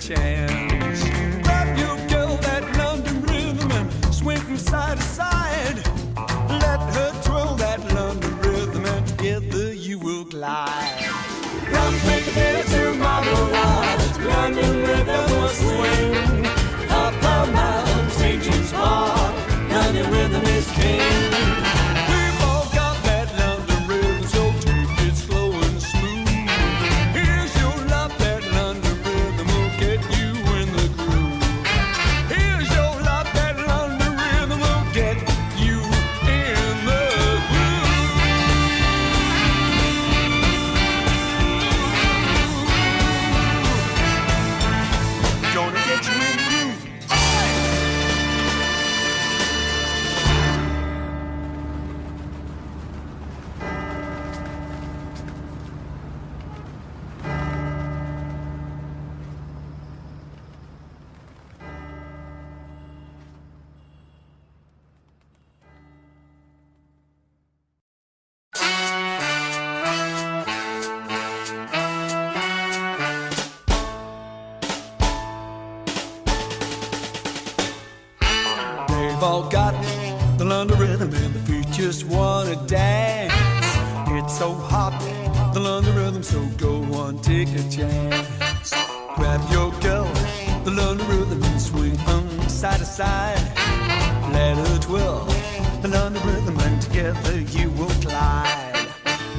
chance. Grab your girl that London rhythm and swing from side to side. Let her twirl that London rhythm and together you will glide. From Piccadilly to Marble Arch, London rhythm will swing. Up our Mount St. James Park, London rhythm is king. We've all got that London rhythm, so take it slow and smooth. Here's your love, that London rhythm will get you in the groove. Here's your love, that London rhythm will get you in the groove. Gonna get you in the groove. They've all got the London rhythm and the feet just wanna dance. It's so hot, the London rhythm, so go on, take a chance. Grab your girl, the London rhythm, and swing from side to side. Let her twirl the London rhythm and together you will glide.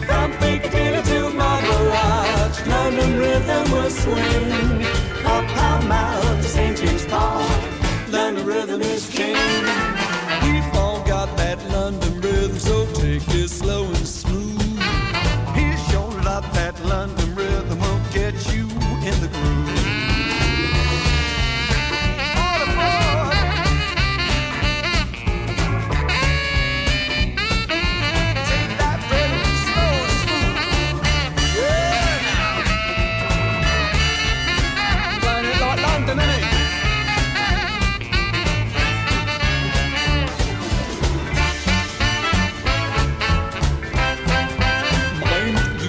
From Piccadilly to Marble Arch, London rhythm will swing. Up our Mount to St. James Park, London rhythm is king. We've all got that London rhythm, so take it slow and smooth. Here's your love, that London rhythm will get you in the groove. All aboard! Take that rhythm slow and smooth. Yeah, now. Playing it like London, innit?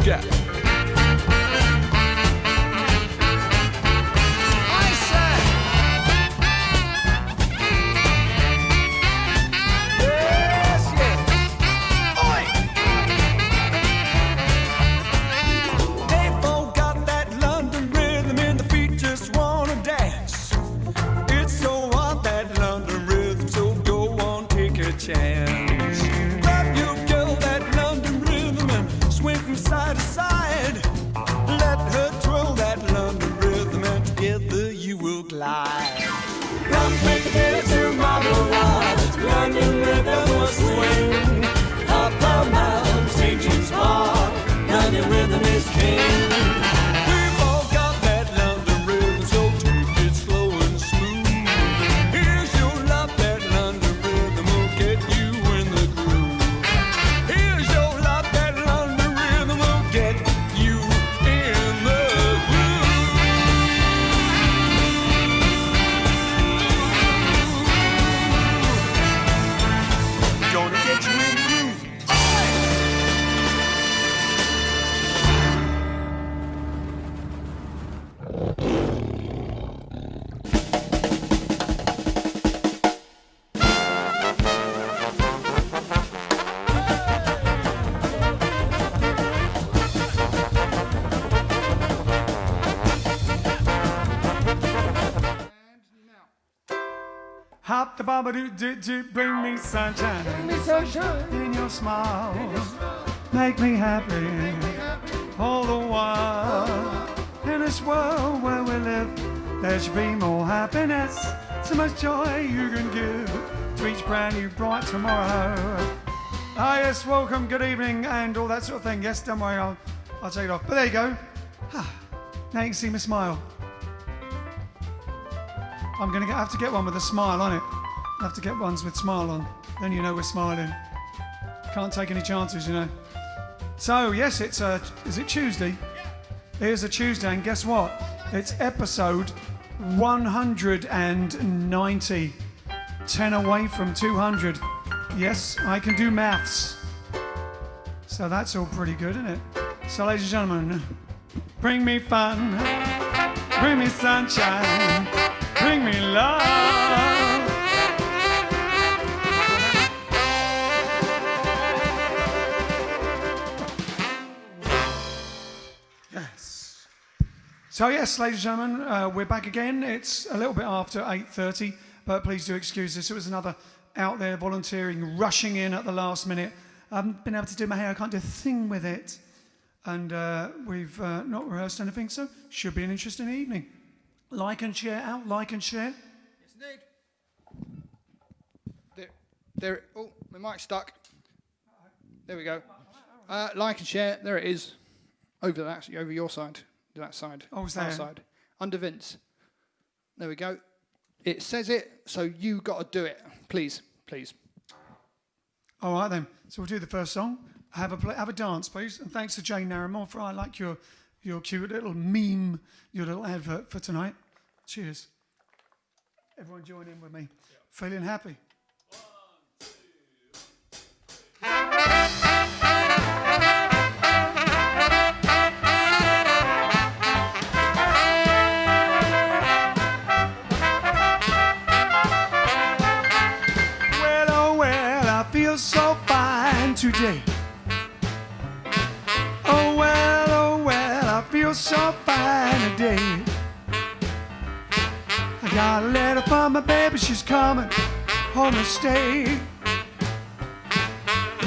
Yeah. I said, yes, yes. Oi! They've all got that London rhythm and the feet just wanna dance. It's so hot, that London rhythm, so go on, take a chance. Grab your girl, that London rhythm, and swing from side to side. Let her twirl that London rhythm and together you will glide. From Piccadilly to Marble Arch, London rhythm will swing. Up our Mount St. James Park, London rhythm is king. We've all got that London rhythm, so take it slow and smooth. Here's your love, that London rhythm will get you in the groove. Here's your love, that London rhythm will get you in the groove. Gonna get you in the groove. Hop the baba do do do, bring me sunshine. Bring me sunshine. In your smile, make me happy. All the while, in this world where we live, there should be more happiness. So much joy you can give to each brand new bright tomorrow. Ah yes, welcome, good evening, and all that sort of thing. Yes, don't worry, I'll take it off. But there you go. Now you can see my smile. I'm going to have to get one with a smile on it. I have to get ones with smile on. Then you know we're smiling. Can't take any chances, you know. So, yes, is it Tuesday? Yeah. It is a Tuesday, and guess what? It's episode 190. 10 away from 200. Yes, I can do maths. So that's all pretty good, isn't it? So, ladies and gentlemen, bring me fun. bring me sunshine, bring me love. Yes. So yes, ladies and gentlemen, we're back again. It's a little bit after 8:30, but please do excuse this. It was another out there volunteering, rushing in at the last minute. I haven't been able to do my hair. I can't do a thing with it. And we've not rehearsed anything, so should be an interesting evening. Like and share out, like and share. Yes, indeed. There. Oh, my mic's stuck. There we go. Like and share. There it is. Over that, over your side. That side. Oh, is that there? side. Under Vince. There we go. It says it, so you got to do it. Please, please. All right then. So we'll do the first song. Have a dance, please. And thanks to Jane Naramore for I like your cute little meme, your little advert for tonight. Cheers. Everyone join in with me. Yep. Feeling happy. 1, 2. Well, oh well, I feel so fine today. Oh well, I feel so fine today. I got a letter from my baby, she's coming home to stay.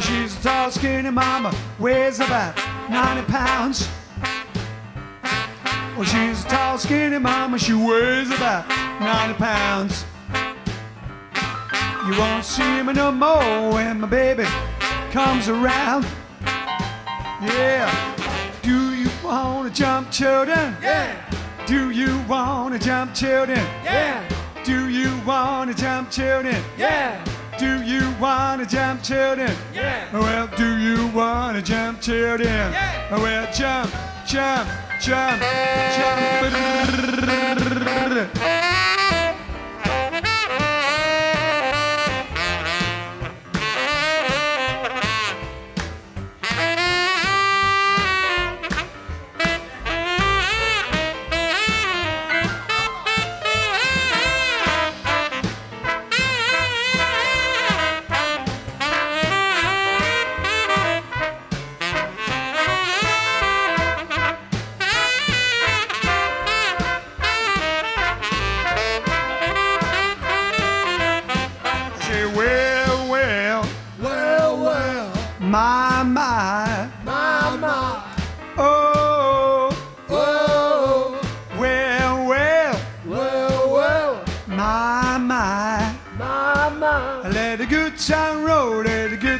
She's a tall, skinny mama, weighs about 90 pounds. Well, she's a tall, skinny mama, she weighs about 90 pounds. You won't see me no more when my baby comes around. Yeah. Do you wanna jump, children? Yeah. Do you wanna jump, children? Yeah. Do you wanna jump, children? Yeah. Do you wanna jump, children? Yeah. Well, do you wanna jump, children? Yeah. Well, jump, jump, jump, jump.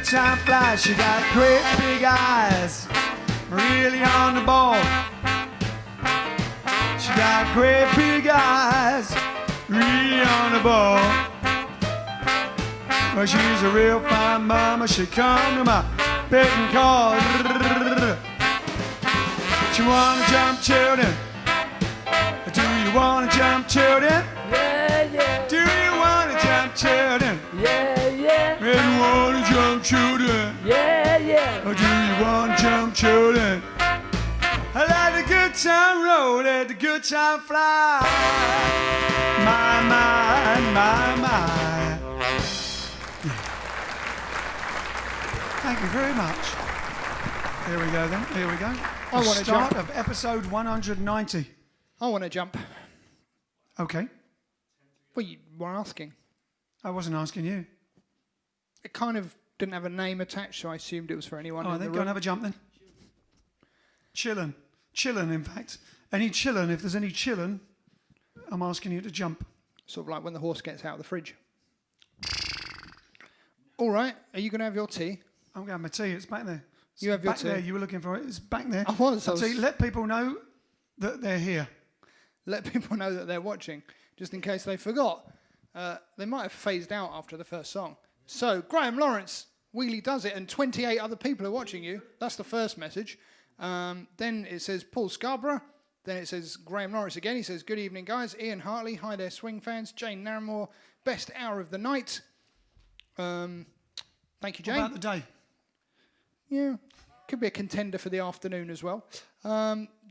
Time flies, she got great big eyes, really on the ball. She got great big eyes, really on the ball. Well, she's a real fine mama, she come to my beck and call. She wanna jump, children? Do you wanna jump, children? Yeah, yeah. Do you wanna jump, children? Yeah, yeah. Do you wanna jump, children? Yeah, yeah. Or do you want to jump, children? I let the good time roll, let the good time fly. My, my, my, my. Thank you very much. Here we go then, here we go. I want to start jump. of episode 190. I want to jump. Okay. Well, you were asking. I wasn't asking you. It kind of didn't have a name attached, so I assumed it was for anyone in the then room. go and have a jump then. Chillin'. Chillin', in fact. Any chillin', if there's any chillin', I'm asking you to jump. Sort of like when the horse gets out of the fridge. All right, are you going to have your tea? I'm going to have my tea, it's back there. You have your back tea. there, you were looking for it, it's back there. I was. Let people know that they're here. Let people know that they're watching, just in case they forgot. They might have phased out after the first song. So, Graham Lawrence, Wheelie does it, and 28 other people are watching you. That's the first message. Then it says Paul Scarborough. Then it says Graham Lawrence again. He says, good evening, guys. Ian Hartley, hi there, swing fans. Jane Naramore, best hour of the night. Thank you, Jane. What about the day? Yeah, could be a contender for the afternoon as well.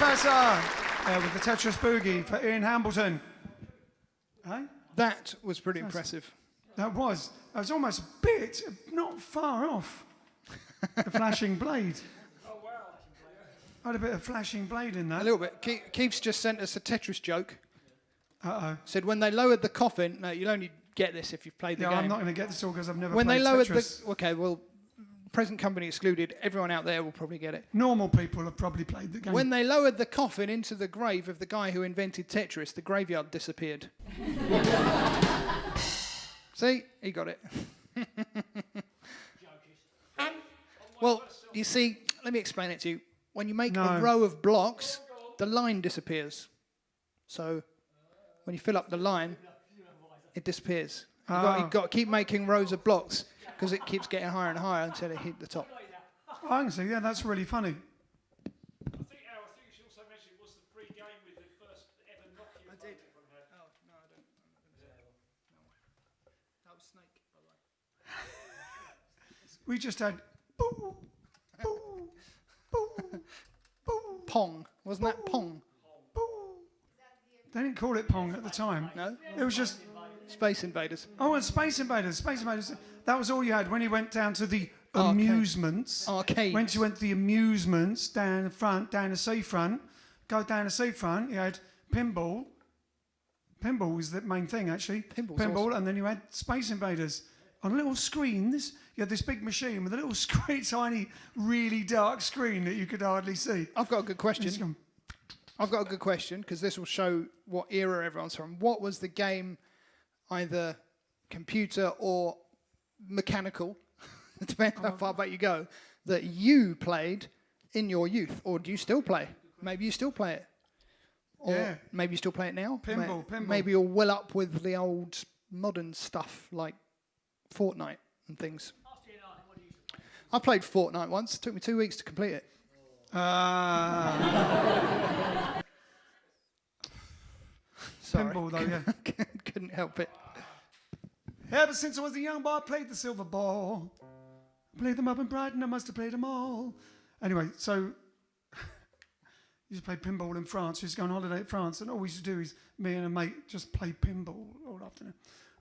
Professor with the Tetris Boogie for Ian Hambleton. Hey? That was pretty impressive. That was almost a bit, not far off the flashing blade. Oh, wow. I had a bit of flashing blade in that. A little bit. Keith's just sent us a Tetris joke. Uh-oh. Said when they lowered the coffin, no, you'll only get this if you've played the game. I'm not going to get this all because I've never when played they lowered Tetris. okay, well, present company excluded, everyone out there will probably get it. Normal people have probably played the game. When they lowered the coffin into the grave of the guy who invented Tetris, the graveyard disappeared. See? He got it. Well, you see, let me explain it to you. When you make a row of blocks, the line disappears. So when you fill up the line, it disappears. You've got to keep making rows of blocks because it keeps getting higher and higher until it hit the top. I can see, yeah, that's really funny. I think you should also mention it was the free game with the first ever Nokia phone from her. Oh, no, I don't. That was Snake, by the way. We just had boo, boo, boo, boo. Pong. Wasn't that Pong? Boo. They didn't call it Pong at the time. No? It was just... Space Invaders. Oh, and Space Invaders. Space Invaders. That was all you had when you went down to the amusements. Arcades. When you went to the amusements down the front, down the seafront, go down the seafront, you had pinball. Pinball was the main thing, actually. Pinball's Pinball, awesome. and then you had Space Invaders. On a little screen, you had this big machine with a little screen, tiny, really dark screen that you could hardly see. I've got a good It's question. gone, I've got a good question because this will show what era everyone's from. What was the game, either computer or mechanical, depending on how far back you go, that you played in your youth? Or do you still play? Maybe you still play it. Or Yeah. maybe you still play it now. Pinball. Maybe you're well up with the old modern stuff like Fortnite and things. I played Fortnite once. It took me 2 weeks to complete it. Sorry. Pinball, though, yeah. Couldn't help it. Ever since I was a young boy, I played the silver ball. Played them up in Brighton, I must have played them all. Anyway, so you used to play pinball in France. We used to go on holiday at France, and all we used to do is me and a mate just play pinball all afternoon.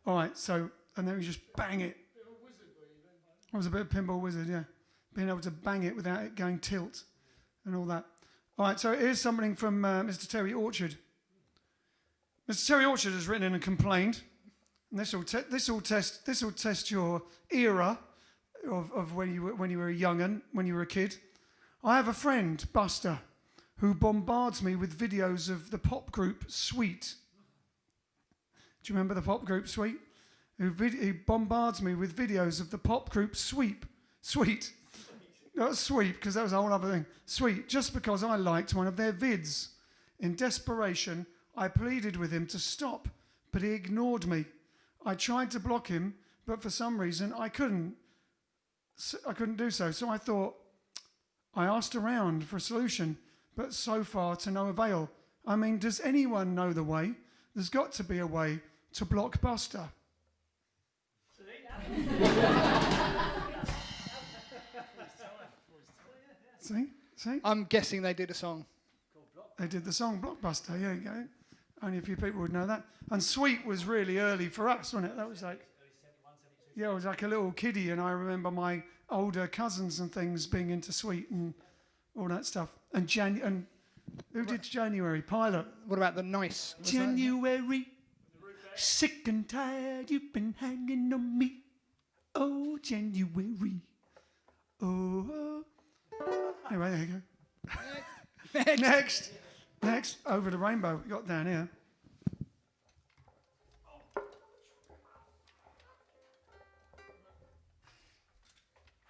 All right, so, and then we just bang it. I was a bit of a pinball wizard, yeah. Being able to bang it without it going tilt and all that. All right, so here's something from Mr. Terry Orchard. Mr. Terry Orchard has written in and complained. And this will test your era of when you were a young'un, when you were a kid. I have a friend, Buster, who bombards me with videos of the pop group Sweet. Do you remember the pop group Sweet? He bombards me with videos of the pop group Sweet. Not Sweet, because that was a whole other thing. Sweet, just because I liked one of their vids. In desperation, I pleaded with him to stop, but he ignored me. I tried to block him, but for some reason I couldn't do so. So I thought, I asked around for a solution, but so far to no avail. I mean, does anyone know the way? There's got to be a way to block Buster. See? I'm guessing they did a song. They did the song Blockbuster, yeah, you go. Only a few people would know that. And Sweet was really early for us, wasn't it? That was like, yeah, I was like a little kiddie, and I remember my older cousins and things being into Sweet and all that stuff. And who did January? Pilot. What about the Nice? Was that- January, sick and tired, you've been hanging on me. Oh, January. Oh. Anyway, there you go. Next, Over the Rainbow, we got down here.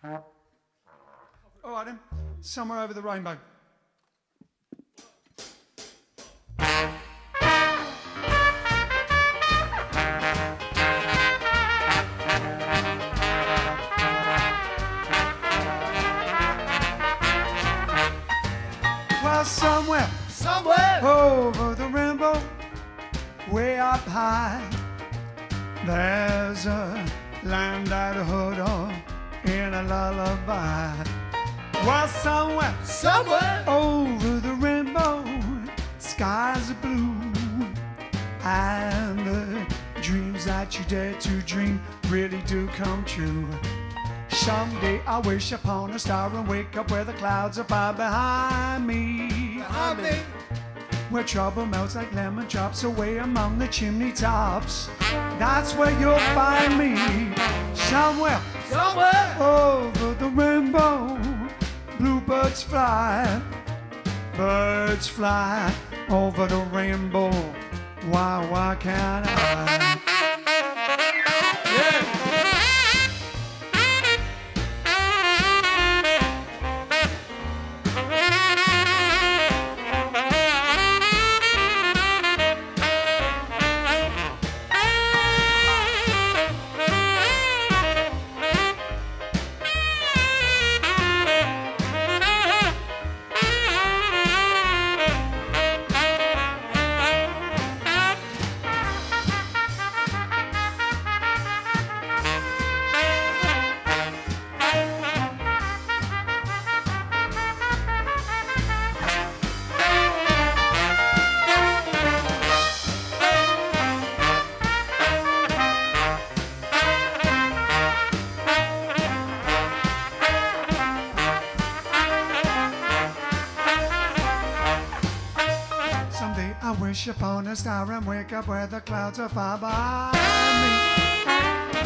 All right then, Somewhere Over the Rainbow. Well, somewhere over the rainbow, way up high, there's a land that heard on in a lullaby. Well, somewhere over the rainbow, skies are blue, and the dreams that you dare to dream really do come true. Someday I wish upon a star and wake up where the clouds are far behind me. Where trouble melts like lemon drops away among the chimney tops. That's where you'll find me. Somewhere over the rainbow. Bluebirds fly, birds fly over the rainbow. Why can't I? Yeah. I wish upon a star and wake up where the clouds are far behind me.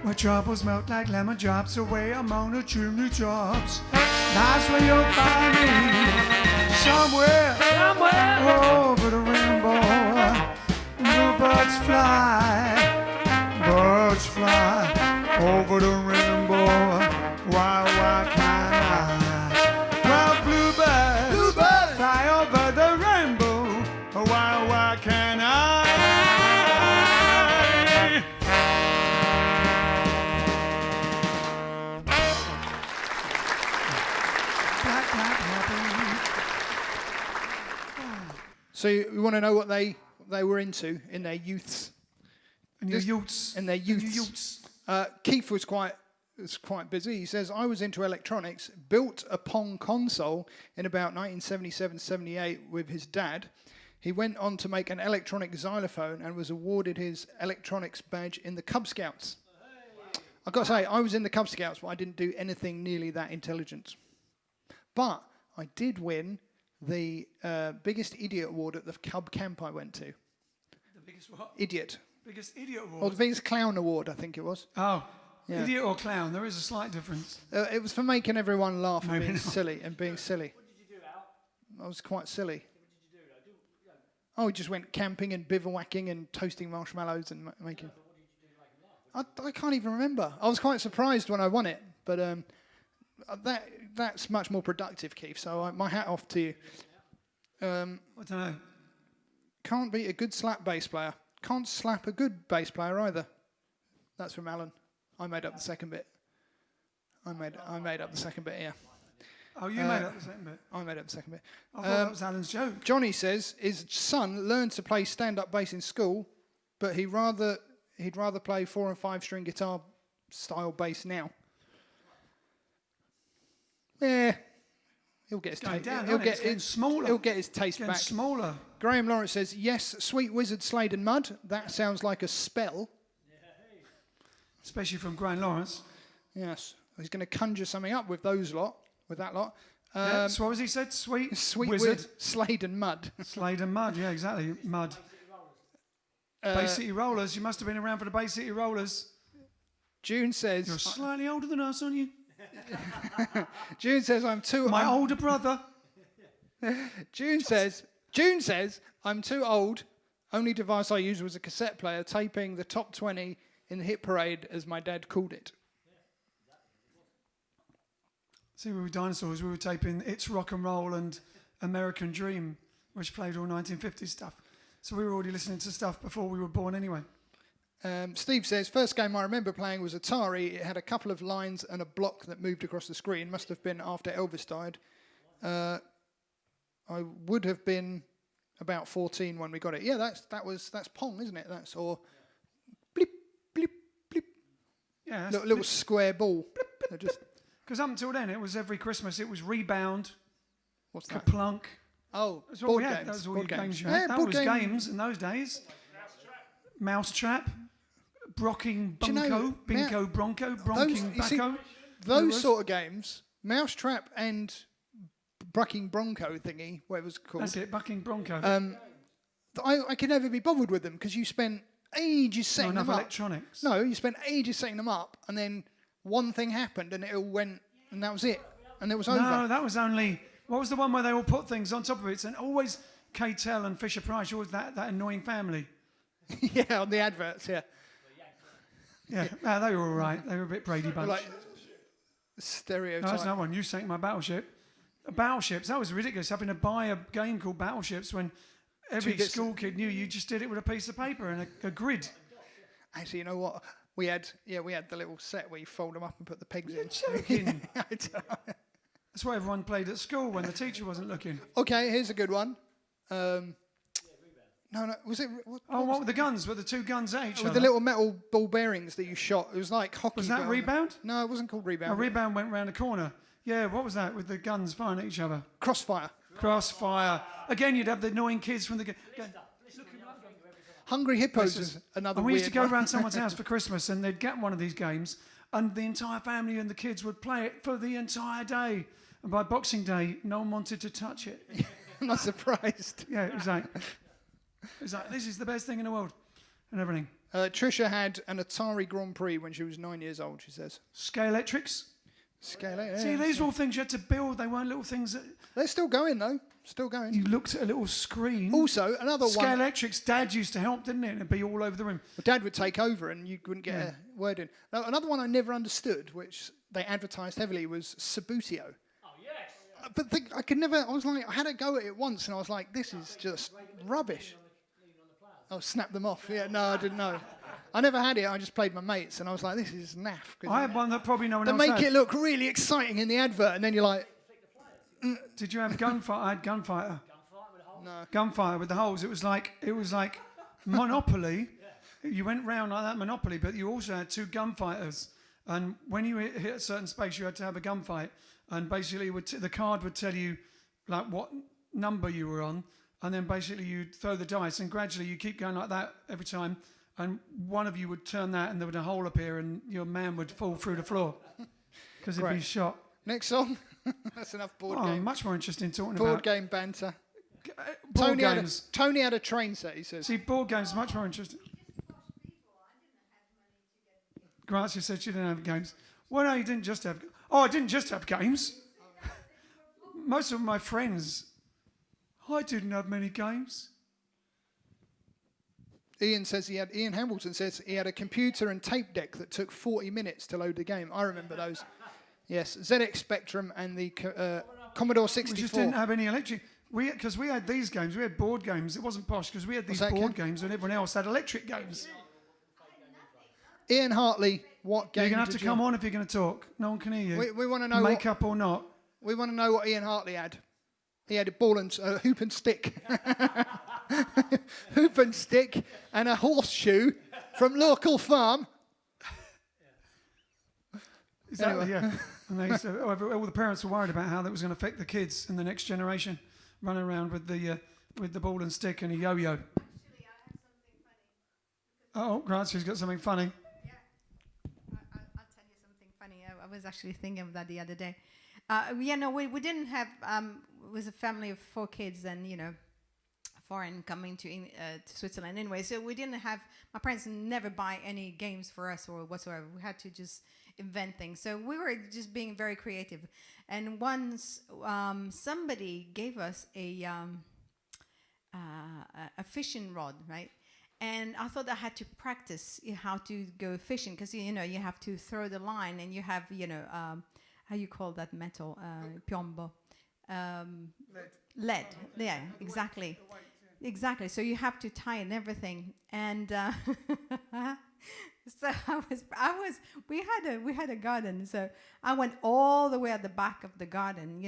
Where troubles melt like lemon drops away among the chimney tops. That's where you'll find me. Somewhere over the rainbow. Bluebirds fly, birds fly over the rainbow. Why can't I? Well, bluebirds fly over the rainbow. Why can't I? So you want to know what they were into in their youths? In their youths. In their youths. Keith was quite busy. He says, I was into electronics, built a Pong console in about 1977-78 with his dad. He went on to make an electronic xylophone and was awarded his electronics badge in the Cub Scouts. I've got to say, I was in the Cub Scouts, but I didn't do anything nearly that intelligent. But I did win the biggest idiot award at the Cub camp I went to. The biggest what? Idiot. Biggest idiot award? Or the biggest clown award, I think it was. Oh, yeah. Idiot or clown, there is a slight difference. It was for making everyone laugh and Maybe being not. silly and being silly. What did you do, Al? I was quite silly. What did you do? Oh, we just went camping and bivouacking and toasting marshmallows and making... I can't even remember. I was quite surprised when I won it, but that's much more productive, Keith, so my hat off to you. I don't know. Can't beat a good slap bass player. Can't slap a good bass player either. That's from Alan. I made up the second bit. I made up the second bit, yeah. Oh, you made up the second bit? I made up the second bit. I thought that was Alan's joke. Johnny says his son learned to play stand-up bass in school, but he'd rather play 4 and 5 string guitar style bass now. Yeah, he'll get his taste. He'll get smaller. He'll get his taste Getting back. smaller. Graham Lawrence says, yes, Sweet Wizard, Slade and Mud. That sounds like a spell. Especially from Graham Lawrence. Yes. He's going to conjure something up with that lot. Yeah, so what was he said? Sweet Wizard, Slade and Mud. Slade and Mud, yeah, exactly. Mud. Bay City Rollers. You must have been around for the Bay City Rollers. June says... You're slightly older than us, aren't you? June says, I'm too... My older brother. June says, I'm too old. Only device I used was a cassette player, taping the top 20 in the hit parade, as my dad called it. See, we were dinosaurs. We were taping It's Rock and Roll and American Dream, which played all 1950s stuff. So we were already listening to stuff before we were born anyway. Steve says, first game I remember playing was Atari. It had a couple of lines and a block that moved across the screen. Must have been after Elvis died. I would have been about 14 when we got it. Yeah, that's Pong, isn't it? That's or blip blip blip. Yeah, little square ball. Because up until then, it was every Christmas. It was Rebound. What's that? Kaplunk. Oh, That's all board we had. games. That was all board your games you Yeah, had. That board was game- games in those days. Mousetrap. Brocking Do you know, Bunko. Binko Bronco. Bronking you see, Bacco. those sort of games, Mousetrap and Brucking Bronco thingy, whatever it's called. That's it, Bucking Bronco. I could never be bothered with them because you spent ages Not setting enough them up. electronics. No, you spent ages setting them up, and then one thing happened, and it all went, and that was it, and it was No, over. that was only. What was the one where they all put things on top of it? And always K-Tel and Fisher Price, always that annoying family. Yeah, on the adverts, yeah. Yeah, no, they were all right. They were a bit Brady Bunch. Like No, stereotype. that's not one. You sank my battleship. Battleships, that was ridiculous. Having to buy a game called Battleships when every Two bits- school kid knew you just did it with a piece of paper and a grid. Actually, you know what? We had the little set where you fold them up and put the pegs in. Joking. I don't know. That's what everyone played at school when the teacher wasn't looking. Okay, here's a good one. No, was it? What were the guns? Were the two guns at each With other? the little metal ball bearings that you shot. It was like hockey. Was that but- Rebound? No, it wasn't called A rebound. rebound went round the corner. Yeah, what was that with the guns firing at each other? Crossfire. Crossfire. Again, you'd have the annoying kids from the... Hungry Hippos is another And we used to weird go one. around someone's house for Christmas and they'd get one of these games and the entire family and the kids would play it for the entire day. And by Boxing Day, no one wanted to touch it. I'm not surprised. Yeah, it was like, this is the best thing in the world. And everything. Trisha had an Atari Grand Prix when she was 9 years old, she says. Scalextrics. Scale it, See, yeah. these were all things you had to build. They weren't little things that They're still going, though. Still going. you looked at a little screen. Also, another one. Scalextrics, Dad used to help, didn't it? And it'd be all over the room. Dad would take over and you wouldn't get a word in. Now, another one I never understood, which they advertised heavily, was Sabutio. Oh, yes. But I was like, I had a go at it once and I was like, this is just rubbish. Oh, snap them off. Yeah, no, I didn't know. I never had it. I just played my mates and I was like, this is naff. 'Cause I had one that probably no one they else make had. it look really exciting in the advert and then you're like, Did you have Gunfighter? I had Gunfighter. no. Gunfighter with the holes. It was like Monopoly. You went round like that Monopoly, but you also had two gunfighters. And when you hit a certain space, you had to have a gunfight. And basically, the card would tell you like what number you were on, and then basically you'd throw the dice, and gradually you keep going like that every time. And one of you would turn that, and there would a hole appear, and your man would fall through the floor because he'd be Great. shot. Next song. That's enough board game. Much more interesting talking Board about game banter. board Tony games. Tony had a train set, he says. See, board games are much more interesting. Gracia said she didn't have games. Well, no, you didn't just have... Oh, I didn't just have games. Most of my friends, I didn't have many games. Ian Hamilton says he had a computer and tape deck that took 40 minutes to load the game. I remember those. Yes, ZX Spectrum and the Commodore 64. We just didn't have any electric... Because we had these games, we had board games. It wasn't posh because we had these What's that, board Ken? games and everyone else had electric games. Ian Hartley, what game You're going to have did to you... come on if you're going to talk. No one can hear you. We want to know Makeup or not. We want to know what Ian Hartley had. He had a ball and hoop and stick. Hoop and stick and a horseshoe from local farm. Exactly, yeah. And they used to, all the parents were worried about how that was going to affect the kids in the next generation, running around with the ball and stick and a yo-yo. Actually, I have something funny. Oh, Gracia's got something funny. Yeah, I'll tell you something funny. I was actually thinking of that the other day. We didn't have. It was a family of 4 kids, and foreign coming to Switzerland anyway. So we didn't have. My parents never buy any games for us or whatsoever. We had to just invent things. So we were just being very creative. And once somebody gave us a fishing rod, right? And I thought I had to practice how to go fishing because you have to throw the line and you have how you call that metal piombo, lead. Yeah, exactly. Exactly. So you have to tie and everything. And so we had a garden. So I went all the way at the back of the garden,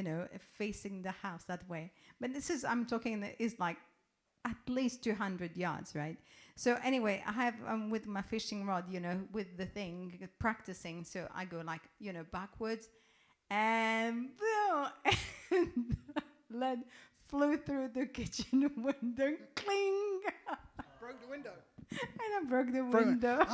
facing the house that way. But I'm talking is like at least 200 yards, right? So anyway, I have with my fishing rod, with the thing practicing. So I go like, backwards, and boom, lead flew through the kitchen window, cling, Broke the window. and I broke the Broke it. window.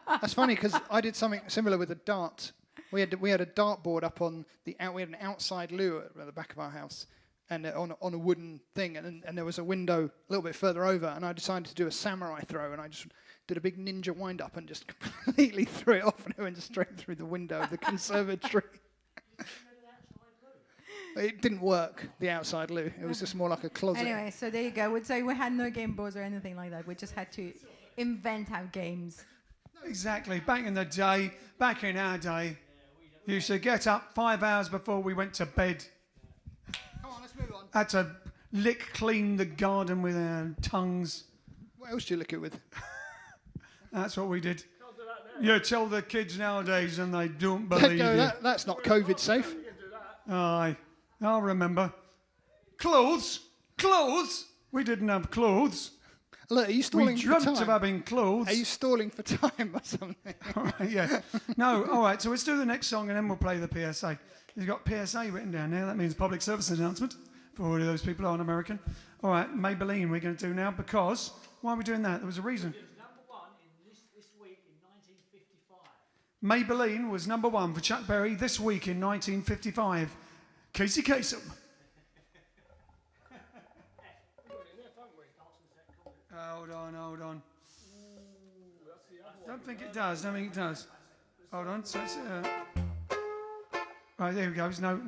That's funny because I did something similar with a dart. We had a dartboard up on we had an outside loo at the back of our house, and on a wooden thing, and there was a window a little bit further over, and I decided to do a samurai throw, and I just did a big ninja wind up and just completely threw it off, and it went straight through the window of the conservatory. It didn't work, the outside loo. It was just more like a closet. Anyway, so there you go. So we had no game boards or anything like that. We just had to invent our games. Exactly. Back in our day, you used to get up 5 hours before we went to bed. Come on, let's move on. Had to lick clean the garden with our tongues. What else do you lick it with? That's what we did. You tell the kids nowadays and they don't believe you. That's not COVID safe. Aye, I'll remember. Clothes. We didn't have clothes. Look, are you stalling We for dreamt time? of having clothes. Are you stalling for time or something? All right, yeah. No, all right, so let's do the next song and then we'll play the PSA. You've got PSA written down there. That means public service announcement for all of those people who aren't American. All right, Maybelline we're going to do now because... Why are we doing that? There was a reason. This week in 1955. Maybelline was number one for Chuck Berry this week in 1955. Casey Kasem. Hold on. Don't think it does. Hold on. So it's, right, there we go. There's no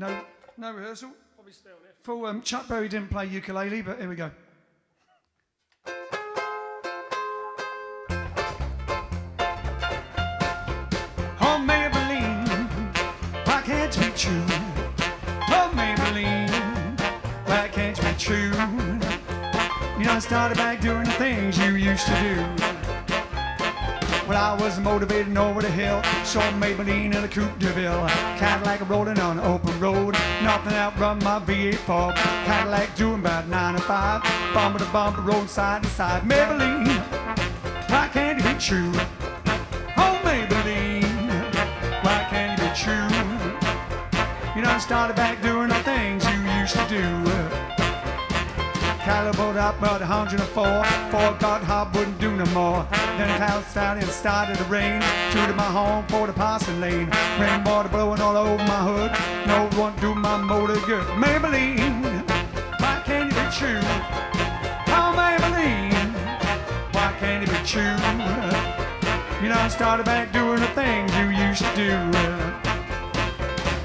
rehearsal. Probably still there. Full, Chuck Berry didn't play ukulele, but here we go. Oh, Maybelline, why can't you be true? Oh, Maybelline, why can't you be true? You done started back doing the things you used to do. Well, I was motivated over the hill, saw Maybelline in a Coupe de Ville. Cadillac rolling on an open road, nothing outrun my V8 Ford. Cadillac doing about 95, bumper to bumper, rolling side to side. Maybelline, why can't you be true? Oh, Maybelline, why can't you be true? You done started back doing the things you used to do. Caliber up about 104, before got hot, wouldn't do no more. Then the clouds started and started to rain. Tooted my horn for the passing lane. Rainwater blowing all over my hood. No one do my motor good. Maybelline, why can't you be true? Oh, Maybelline, why can't you be true? You done started back doing the things you used to do.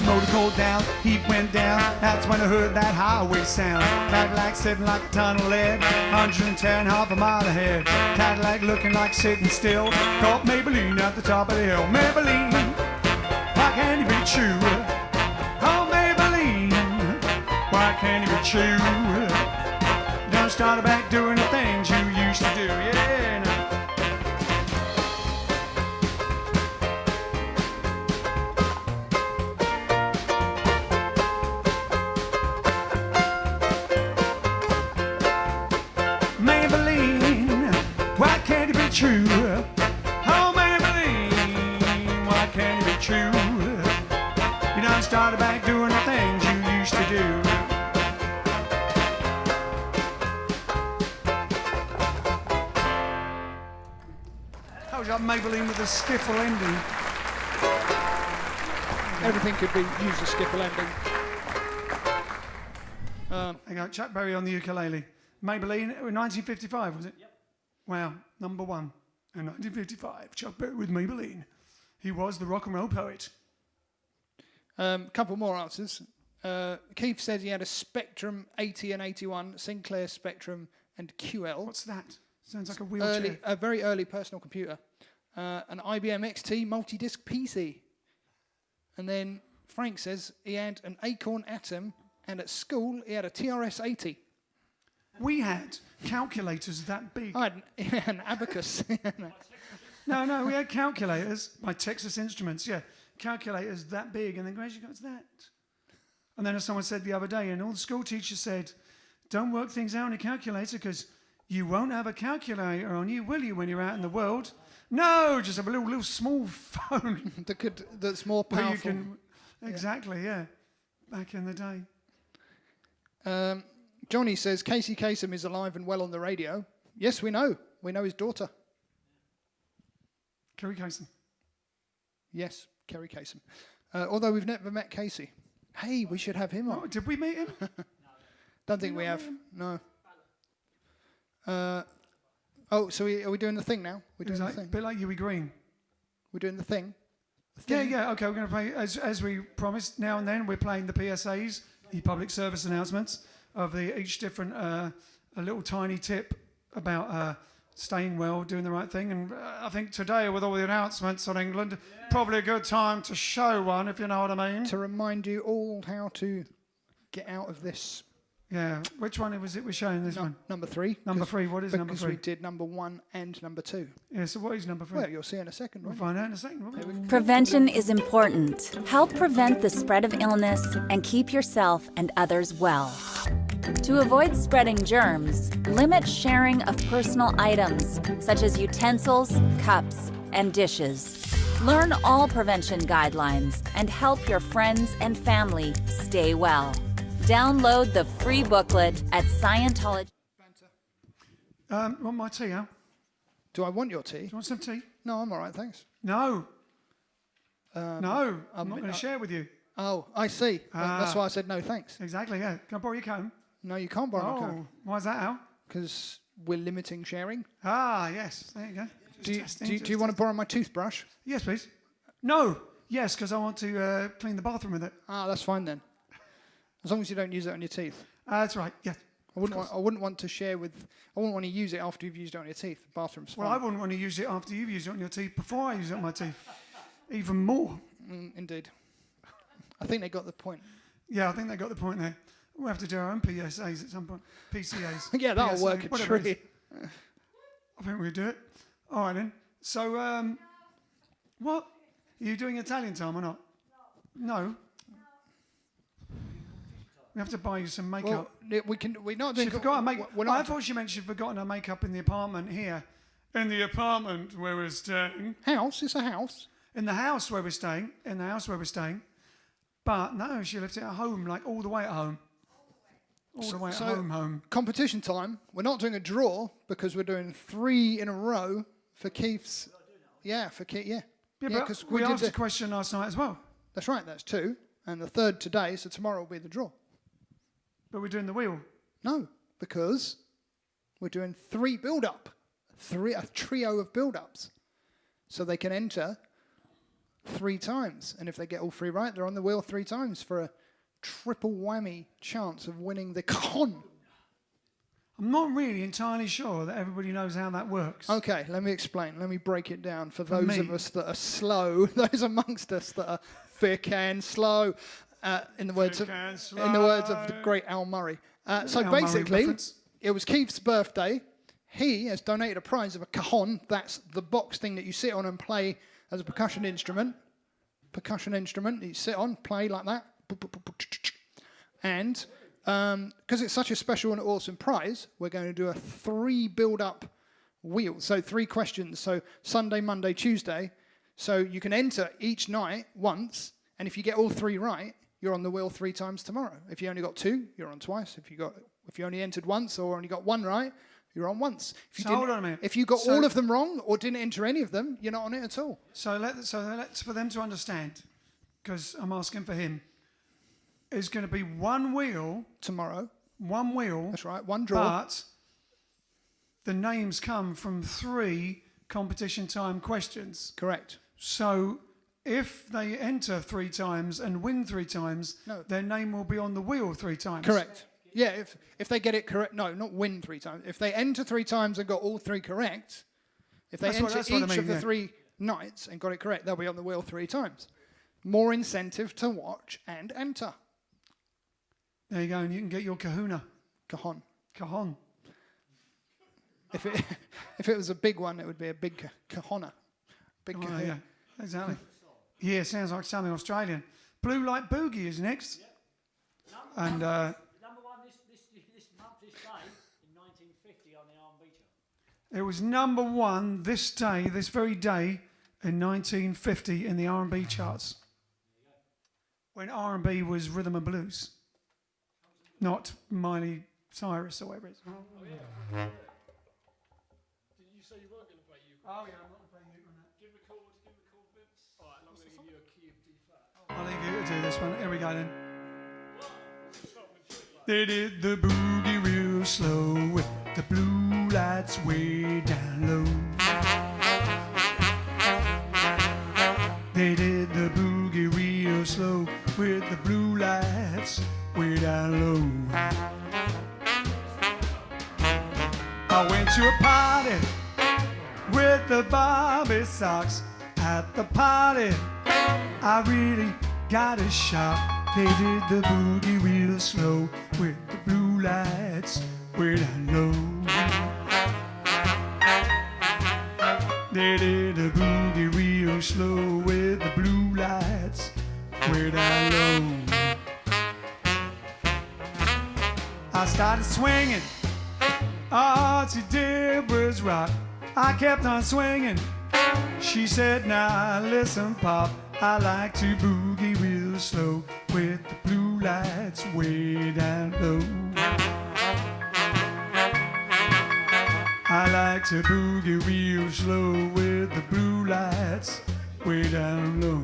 Motor cooled down, heat went down. That's when I heard that highway sound. Cadillac sitting like a ton of lead, 110 half a mile ahead. Cadillac looking like sitting still. Caught Maybelline at the top of the hill. Maybelline, why can't you be true? Oh, Maybelline, why can't you be true? You done started back doing the things you used to do. Yeah. Now. Why can't it be true? Oh, Maybelline, why can't it be true? You done started back doing the things you used to do. How was that Maybelline with a skiffle ending? Everything could be used as skiffle ending. There you go, Chuck Berry on the ukulele. Maybelline, 1955, was it? Yep. Wow, number one in 1955. Chuck Berry with Maybelline. He was the rock and roll poet. Couple more answers. Keith says he had a Spectrum 80 and 81, Sinclair Spectrum and QL. What's that? Sounds like a wheelchair. A very early personal computer. An IBM XT multi-disc PC. And then Frank says he had an Acorn Atom, and at school he had a TRS-80. We had calculators that big. I had an abacus. No, we had calculators by Texas Instruments, yeah. Calculators that big, and then Grace, you got that. And then as someone said the other day, and all the school teachers said, don't work things out on a calculator because you won't have a calculator on you, will you, when you're out in the world? No, just have a little small phone. That's more powerful. Exactly, yeah. Back in the day. Johnny says Casey Kasem is alive and well on the radio. Yes, we know. We know his daughter. Kerry Casey. Yes, Kerry Kasem. Although we've never met Casey. Hey, we should have him on. Oh, did we meet him? Don't think we have. No. So are we doing the thing now? We're doing the A thing. bit like Huey Green. We're doing the thing. Yeah. Okay, we're going to play, as we promised, now and then, we're playing the PSAs, the public service announcements, of each different, a little tiny tip about staying well, doing the right thing. And I think today, with all the announcements on England, probably a good time to show one, if you know what I mean. To remind you all how to get out of this. Yeah. Which one was it we're showing this one? Number 3. Number 3. What is number 3? Because we did number 1 and number 2. Yeah, so what is number 3? Well, you'll see in a second. We'll Won't find out in a second. won't we? Prevention is important. Help prevent the spread of illness and keep yourself and others well. To avoid spreading germs, limit sharing of personal items such as utensils, cups, and dishes. Learn all prevention guidelines and help your friends and family stay well. Download the free booklet at Scientology. Want my tea, Al? Do I want your tea? Do you want some tea? No, I'm all right, thanks. No. No, I'm not going to share with you. Oh, I see. That's why I said no, thanks. Exactly, yeah. Can I borrow your comb? No, you can't borrow my Oh, comb why is that, Al? because we're limiting sharing. Ah, yes. There you go. Do you want to borrow my toothbrush? Yes, please. No. Yes, because I want to clean the bathroom with it. Ah, that's fine then. As long as you don't use it on your teeth. That's right. Yeah. I wouldn't want to share with. I wouldn't want to use it after you've used it on your teeth. The bathroom's fine. Well, I wouldn't want to use it after you've used it on your teeth before I use it on my teeth. Even more. Indeed. I think they got the point. Yeah, I think they got the point there. We'll have to do our own PSAs at some point. PCAs. Yeah, that'll PSA, work a whatever it is. treat. I think we'll do it. All right, then. So, what? Are you doing Italian time or not? No. We have to buy you some makeup. Well, we're not doing. She forgot her makeup. We're not, I thought she meant she'd forgotten her makeup in the apartment here. In the apartment where we're staying. house. It's a house. In the house where we're staying. In the house where we're staying. But no, she left it at home, like all the way at home. All the way at home. Competition time. We're not doing a draw because we're doing 3 in a row for Keith's. Yeah, for Keith. Yeah. Yeah, but 'cause we did asked a question last night as well. That's right. That's 2, and the 3rd today. So tomorrow will be the draw. But we're doing the wheel. No, because we're doing 3 build-up, a trio of build-ups, so they can enter 3 times, and if they get all 3 right, they're on the wheel 3 times for a triple whammy chance of winning the con. I'm not really entirely sure that everybody knows how that works. Okay, let me explain. Let me break it down for those of us that are slow, those amongst us that are thick and slow. In the words of the great Al Murray. So Al Murray basically, reference. it was Keith's birthday. He has donated a prize of a cajon. That's the box thing that you sit on and play as a percussion instrument. You sit on, play like that. And because it's such a special and awesome prize, we're going to do a 3 build-up wheel. So 3 questions. So Sunday, Monday, Tuesday. So you can enter each night once, and if you get all 3 right, you're on the wheel 3 times tomorrow. If you only got 2, you're on twice. If you only entered once or only got 1 right, you're on once. Hold on a minute. If you got all of them wrong or didn't enter any of them, you're not on it at all. So let's for them to understand, because I'm asking for him. It's going to be 1 wheel Tomorrow. 1 wheel. That's right. 1 draw. But the names come from 3 competition time questions. Correct. So if they enter 3 times and win 3 times, their name will be on the wheel 3 times. Correct. Yeah, if they get it correct, no, not win 3 times. If they enter 3 times and got all 3 correct, if they enter each of the 3 nights and got it correct, they'll be on the wheel 3 times. More incentive to watch and enter. There you go, and you can get your kahuna. Cajon. Cajon. If it was a big one, it would be a big cajona. Big cajon. Yeah, exactly. Yeah, sounds like something Australian. Blue Light Boogie is next. And Number 1 this month, this day, in 1950 on the R&B chart. it was number 1 this very day in 1950 in the R&B charts. When R&B was rhythm and blues. Not Miley Cyrus or whatever it is. Didn't you say you weren't going to play you? Oh yeah, I'm not playing you on that. Give him a call, Vince. Alright, and I'm going to give you a key of D flat. I'll leave you to do this one. Here we go then. Start with G flat. They did the boogie real slow with the blue lights way down low. They did the boogie real slow with the blue lights way down low. I went to a party with the Barbie socks. At the party, I really got a shock. They did the boogie real slow with the blue lights way down low. They did the boogie real slow with the blue lights way down low. I started swinging, all she did was rock. I kept on swinging. She said, now listen, Pop, I like to boogie real slow with the blue lights way down low. I like to boogie real slow with the blue lights way down low.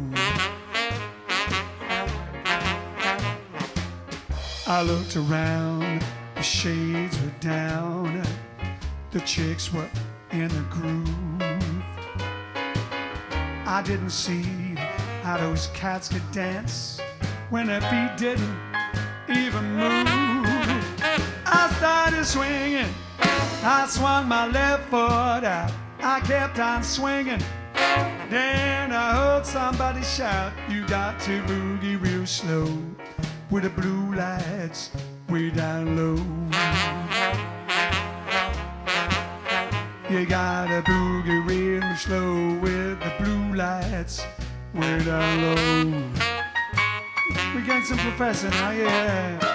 I looked around, the shades were down, the chicks were in the groove. I didn't see how those cats could dance when their feet didn't even move. I started swinging, I swung my left foot out, I kept on swinging. Then I heard somebody shout, you got to boogie real slow with the blue lights way down low. You gotta boogie real slow with the blue lights way down low. We got some professor now, yeah.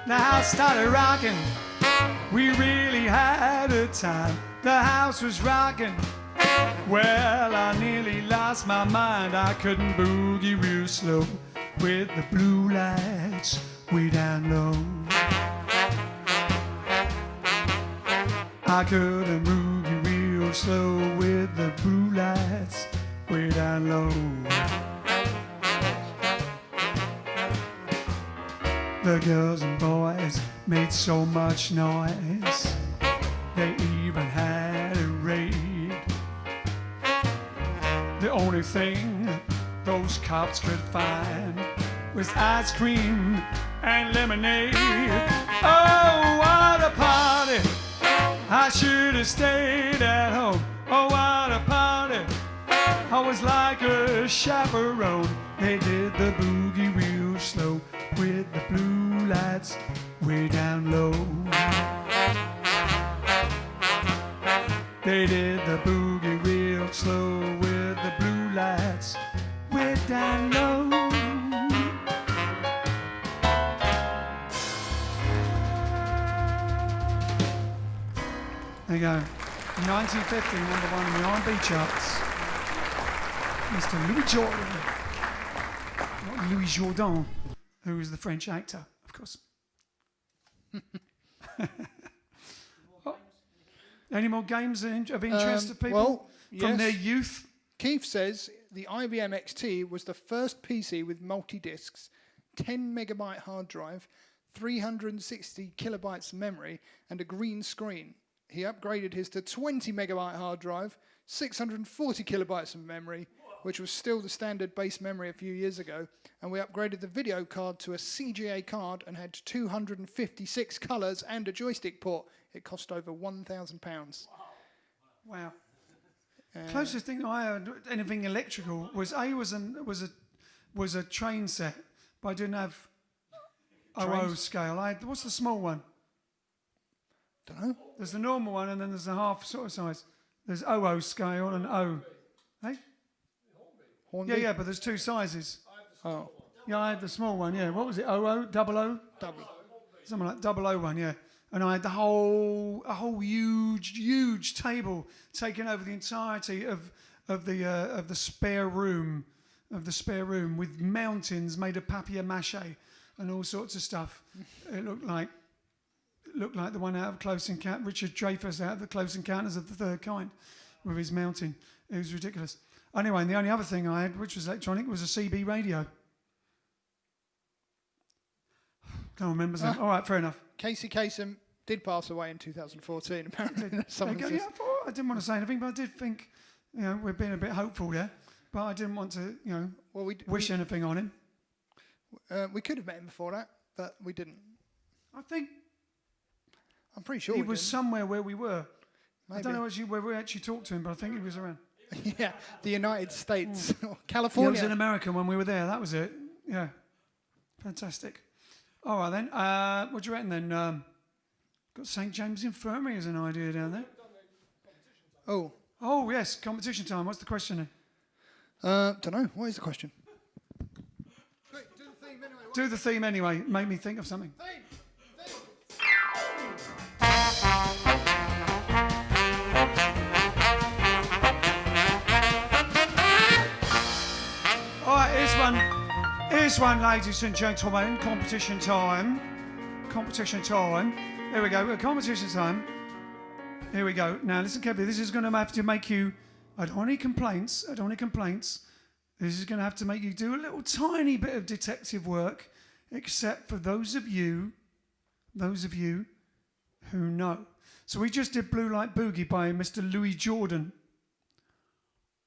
The house started rocking, we really had a time. The house was rocking, well, I nearly lost my mind. I couldn't boogie real slow with the blue lights way down low. I couldn't boogie real slow with the blue lights way down low. The girls and boys made so much noise, they even had a raid. The only thing those cops could find was ice cream and lemonade. Oh, what a party! I should have stayed at home. Oh, what a party! I was like a chaperone. They did the boogie real slow with the blue lights way down low. They did the boogie real slow with the blue lights way down low. There you go. 1950, number one in the R&B charts. Mr. Louis Jordan. Not Louis Jourdan, who was the French actor, of course. Oh, any more games of interest to people well, from yes. their youth? Keith says the IBM XT was the first PC with multi-discs, 10 megabyte hard drive, 360 kilobytes memory, and a green screen. He upgraded his to 20 megabyte hard drive, 640 kilobytes of memory, which was still the standard base memory a few years ago, and we upgraded the video card to a CGA card and had 256 colours and a joystick port. It cost over £1,000. Wow. Closest thing I had anything electrical was was a train set, but I didn't have OO scale. What's the small one? Don't know. There's the normal one, and then there's the half sort of size. There's OO scale and O. Hey? Hornby? Yeah, but there's two sizes. Oh, Yeah, I had the small one, yeah. What was it? OO? Double O? double. Something like 001, yeah. And I had a whole huge table taking over the entirety of the spare room, with mountains made of papier-mâché and all sorts of stuff. It looked like the one out of Close Encounters, Richard Dreyfuss out of the Close Encounters of the Third Kind, with his mountain. It was ridiculous. Anyway, and the only other thing I had, which was electronic, was a CB radio. Can't remember something. All right, fair enough. Casey Kasem did pass away in 2014, apparently. Someone Yeah, says. I didn't want to say anything, but I did think, we're being a bit hopeful there. But I didn't want to, Well, wish anything on him. we could have met him before that, but we didn't. I think I'm pretty sure he we was didn't. somewhere where we were. I Maybe. don't know where we actually talked to him, but I think he was around. Yeah, the United States, or Yeah, it California. was in America when we were there. That was it. Yeah. Fantastic. All right, then. What do you reckon, then? Got St. James Infirmary as an idea down there. Oh, yes, competition time. What's the question then? Don't know. What is the question? Do the theme anyway. Make me think of something. All right, here's one. Here's one, ladies and gentlemen. Competition time. Competition time. Here we go. Competition time. Here we go. Now, listen carefully. This is going to have to make you... I don't want any complaints. I don't want any complaints. This is going to have to make you do a little tiny bit of detective work, except for those of you who know. So we just did Blue Light Boogie by Mr. Louis Jordan.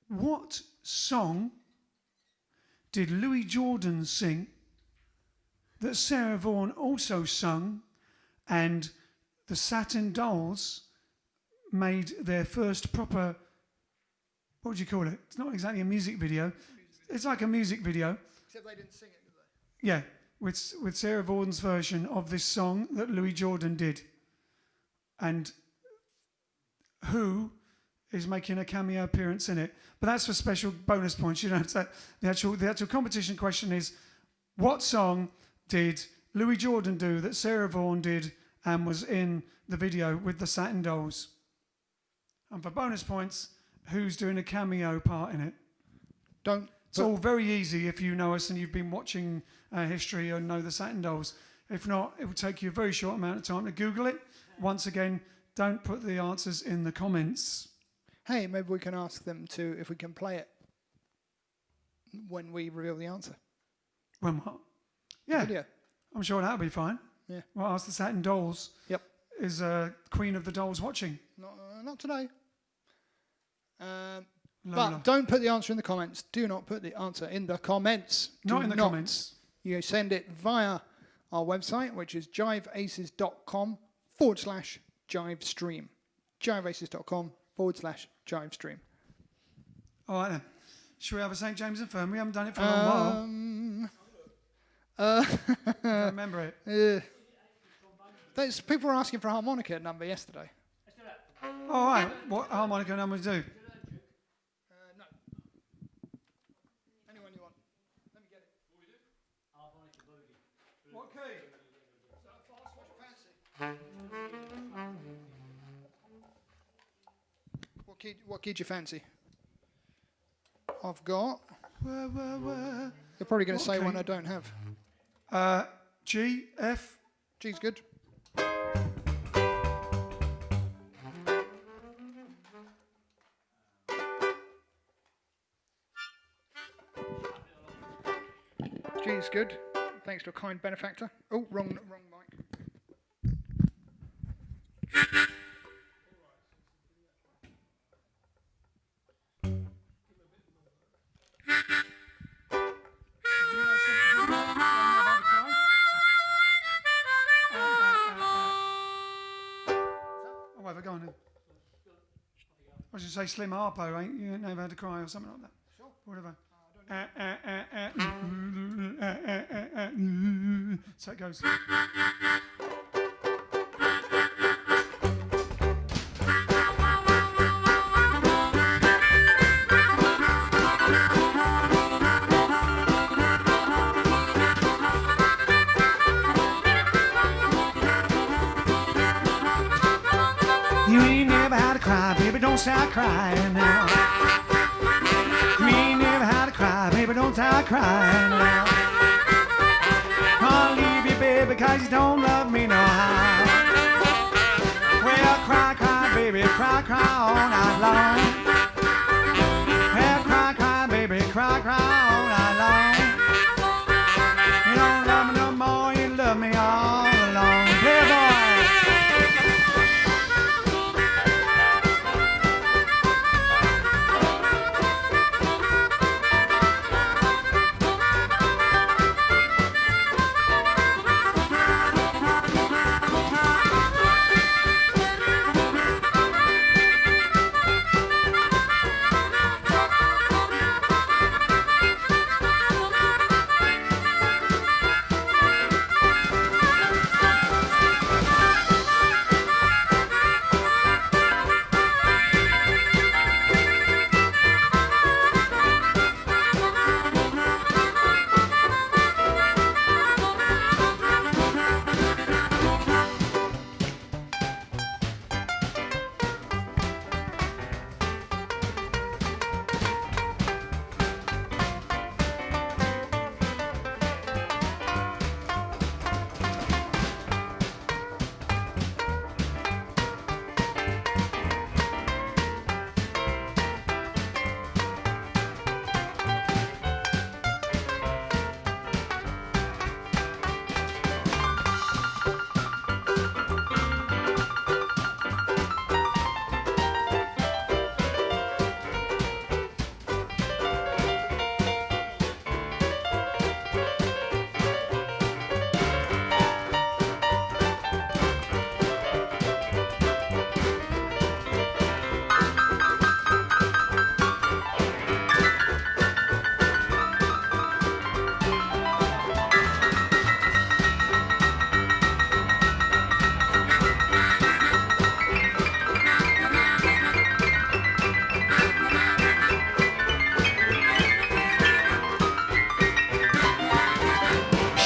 What song did Louis Jordan sing that Sarah Vaughan also sung, and the Satin Dolls made their first proper, what would you call it? It's not exactly a music video. It's like a music video. Except they didn't sing it, did they? Yeah, with Sarah Vaughan's version of this song that Louis Jordan did. And who is making a cameo appearance in it? But that's for special bonus points. You don't have to. The actual competition question is, what song did Louis Jordan do that Sarah Vaughan did and was in the video with the Satin Dolls? And for bonus points, who's doing a cameo part in it? It's all very easy if you know us and you've been watching history and know the Satin Dolls. If not, it will take you a very short amount of time to Google it. Once again, don't put the answers in the comments. Hey, maybe we can ask them if we can play it when we reveal the answer. When what? Yeah, Video. I'm sure that'll be fine. Yeah. Well, ask the Satin Dolls. Yep. Is Queen of the Dolls watching? Not today. Lola. But don't put the answer in the comments. Do not put the answer in the comments. Not in the comments. You send it via our website, which is jiveaces.com/JiveStream. jiveaces.com/JiveStream. All right then. Should we have a St. James Infirmary? We haven't done it for a long while. Don't remember it. People were asking for a harmonica number yesterday. All right. What harmonica number do? No. Anyone you want. Let me get it. What key? What key do you fancy? I've got... Where? You're probably going to say Okay. one I don't have. G, F. G's good. G's good. Thanks to a kind benefactor. Oh, wrong mic. Oh, whatever, go on then. I should say Slim Harpo, ain't you? Never had to cry or something like that. Sure. Whatever. So it goes. don't start crying now. You ain't never had to cry, baby, don't start crying now. Can't leave you, baby, cause you don't love me no how. Well, cry, cry, baby, cry, cry all night long. Well, cry, cry, baby, cry, cry all night long. You don't love me no more, you love me all along. Playboy!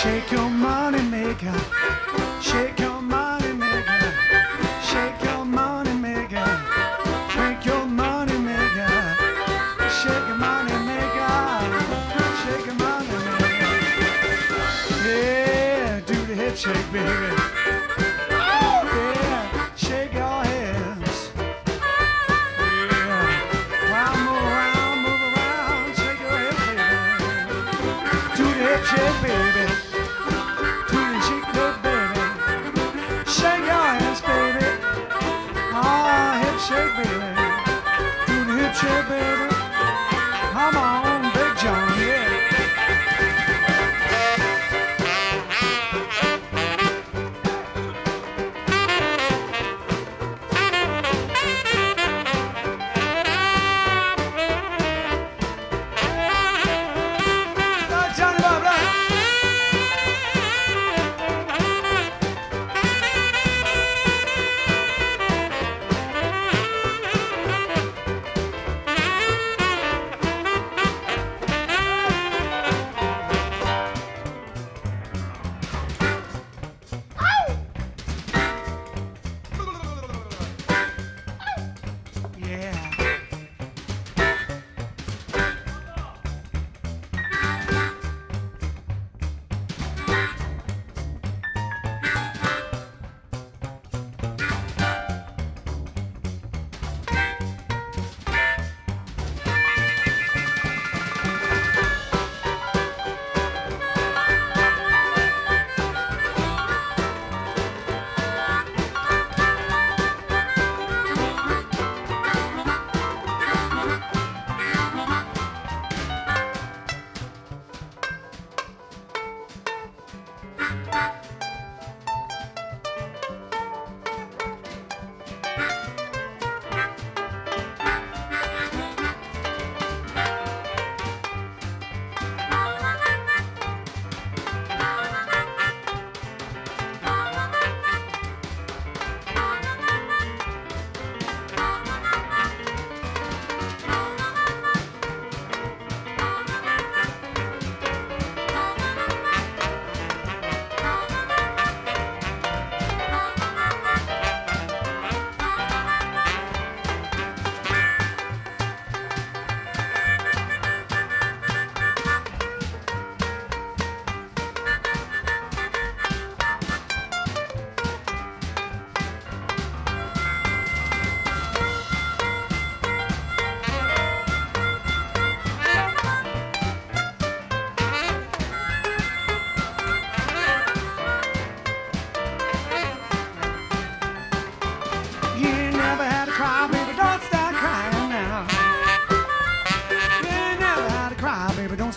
Shake your money maker, shake your money maker, shake your money maker, shake your money maker, shake your money maker, shake your money maker. Yeah, do the hip shake, baby. Yeah, shake your hips. Yeah, wow, move around, shake your hips, baby. Do the hip shake, baby. Shake, baby. Do the hip shake, baby. Come on, Big John, yeah. Johnny Bob,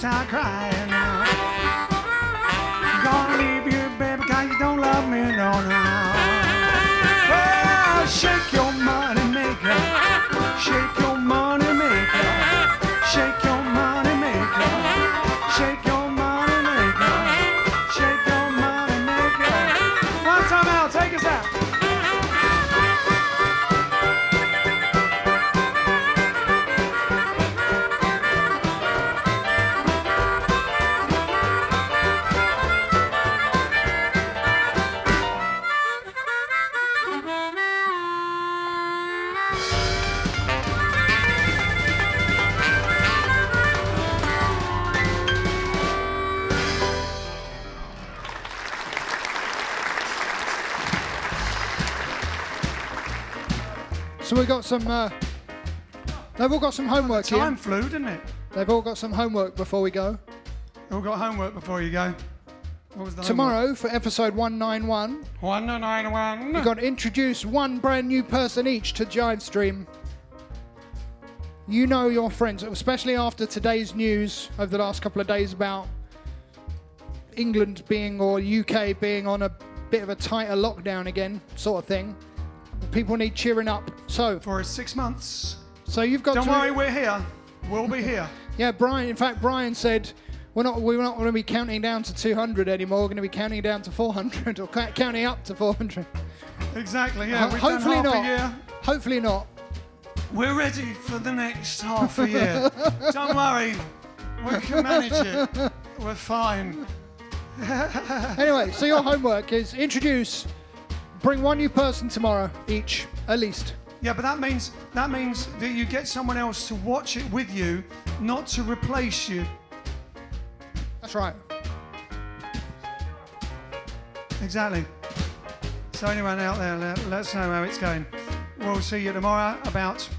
start crying now. I'm gonna leave you, baby, 'cause you don't love me no now. Well, shake your money maker, shake your money maker, shake your money maker, shake your money maker, shake your money maker. One time out, take us out. So we got some. They've all got some homework here. Time flew, didn't it? They've all got some homework before we go. All got homework before you go. What was the Tomorrow for episode 191, homework? 191. we've got to introduce one brand new person each to JiveStream. You know your friends, especially after today's news over the last couple of days about England being or UK being on a bit of a tighter lockdown again, sort of thing. People need cheering up. So For 6 months. you've got Don't to. worry, we're here. We'll be here. Yeah, Brian. In fact, Brian said we're not going to be counting down to 200 anymore. We're going to be counting down to 400 or counting up to 400. Exactly. Yeah. We've Hopefully done half not. a year. Hopefully not. We're ready for the next half a year. Don't worry. We can manage it. We're fine. Anyway, so your homework is bring one new person tomorrow each, at least. Yeah, but that means that you get someone else to watch it with you, not to replace you. That's right. Exactly. So anyone out there, let us know how it's going. We'll see you tomorrow about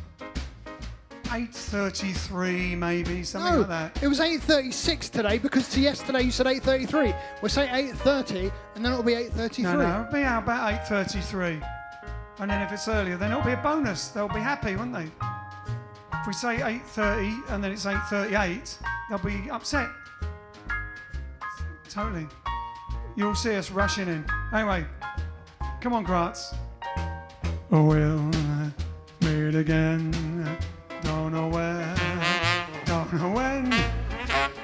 8:33, maybe, something like that. It was 8:36 today because to yesterday you said 8:33. We'll say 8:30 and then it'll be 8:33. No, it'll be out about 8:33. And then if it's earlier, then it'll be a bonus. They'll be happy, won't they? If we say 8:30 and then it's 8:38, they'll be upset. Totally. You'll see us rushing in. Anyway, come on, Gratz. We'll meet again. Don't know where, don't know when,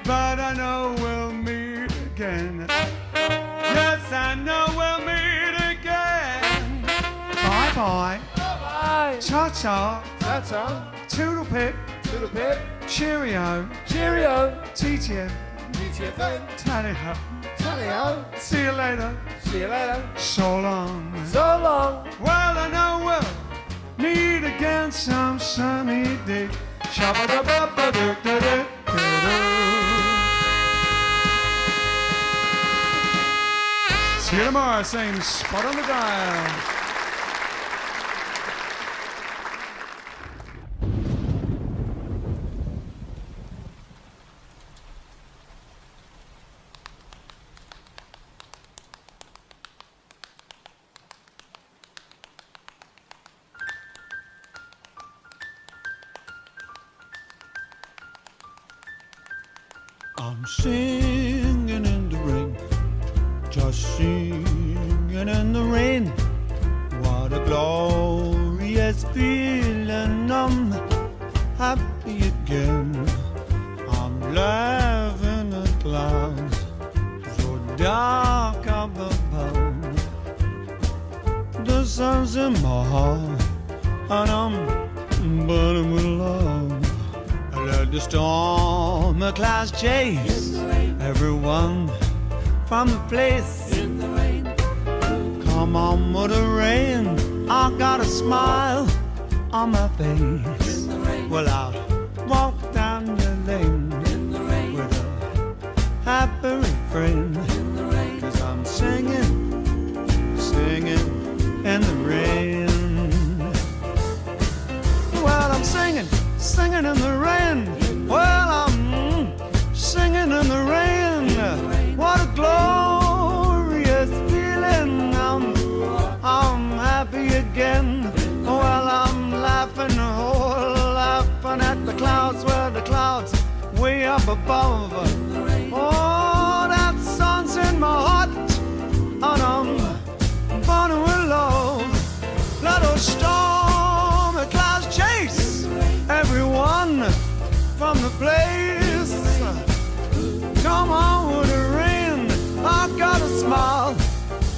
but I know we'll meet again. Yes, I know we'll meet again. Bye-bye. Bye. Cha-cha. Ta-ta. Toodle pip. Toodle pip. Cheerio. Cheerio. TTF. TTFN. Tally-ho. Tally-ho. See you later. See you later. So long. So long. Well, I know we'll meet again some sunny day. Shabba-dabba-ba-do-do-do-do-do. See you tomorrow, same spot on the dial. I'm singing in the rain, just singing in the rain. What a glorious feeling, I'm happy again. I'm laughing at clouds so dark up above. The sun's in my heart and I'm burning with love. Let the storm of clouds chase everyone from the place. In the rain. Come on with the rain, I got a smile on my face. In the rain. Well, I'll walk down the lane in the rain. With a happy refrain. In the rain. 'Cause I'm singing, singing in the rain. Well, I'm singing, singing in the rain. Well, I'm singing in the rain. What a glorious feeling. I'm happy again. Well, I'm laughing, oh, laughing at the clouds. Well, the clouds way up above. Oh, that sun's in my heart, and I'm burning with love. Let a storm and clouds chase everyone from the place. Come on with the rain, I got a smile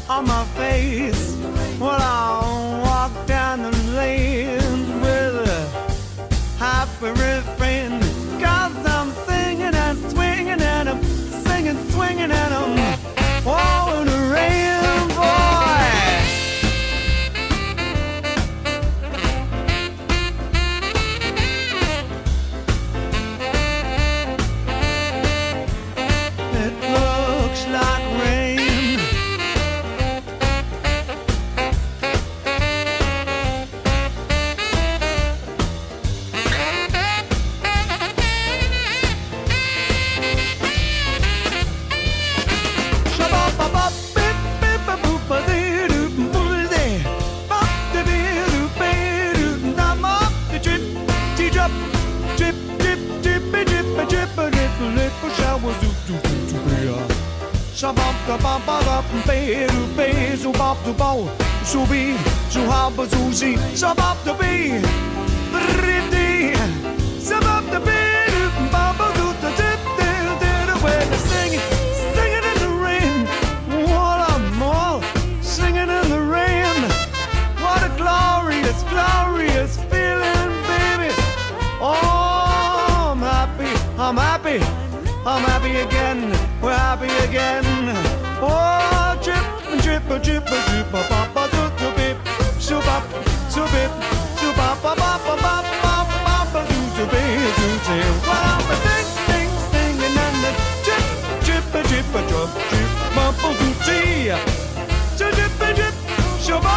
on my face. Well, I'll walk down the lane with a happy refrain, 'cause I'm singing and swinging and I'm singing, swinging and I'm oh, in the rain, boy. It looks like rain. Singing in the rain, what I'm all singing in the rain. What a glorious, glorious feeling, baby. Oh, I'm happy, I'm happy, I'm happy again. We're happy again. Oh, drip, drip, drip, drip, ba ba ba do do bip, so ba, so bip, so ba ba ba ba ba ba ba ba do do bip, do do. Well, I'm a singing and the drip, drip, drip, drip, drip, ba ba do tea. So drip, drip, so ba,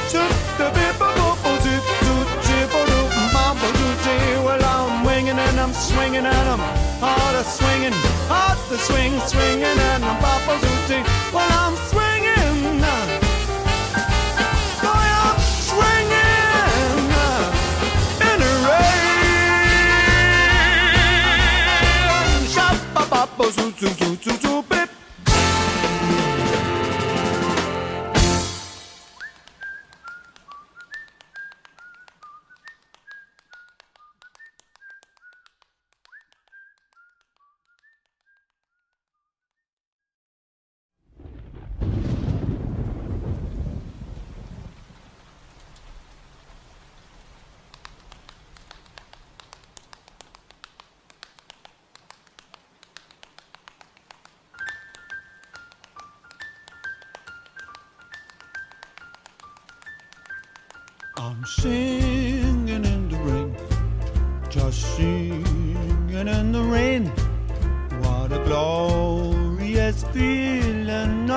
so the bip, ba ba ba do do drip, do ba ba do tea. Well, I'm winging and I'm swinging and I'm hard a swinging, hard the swing, swinging and I'm papa zooting. Well, I'm swinging, boy, I'm swinging in the rain. Shop, papa zoot, zoot, zoot, zoot, zoot, bip. I'm singing in the rain, just singing in the rain. What a glorious feeling,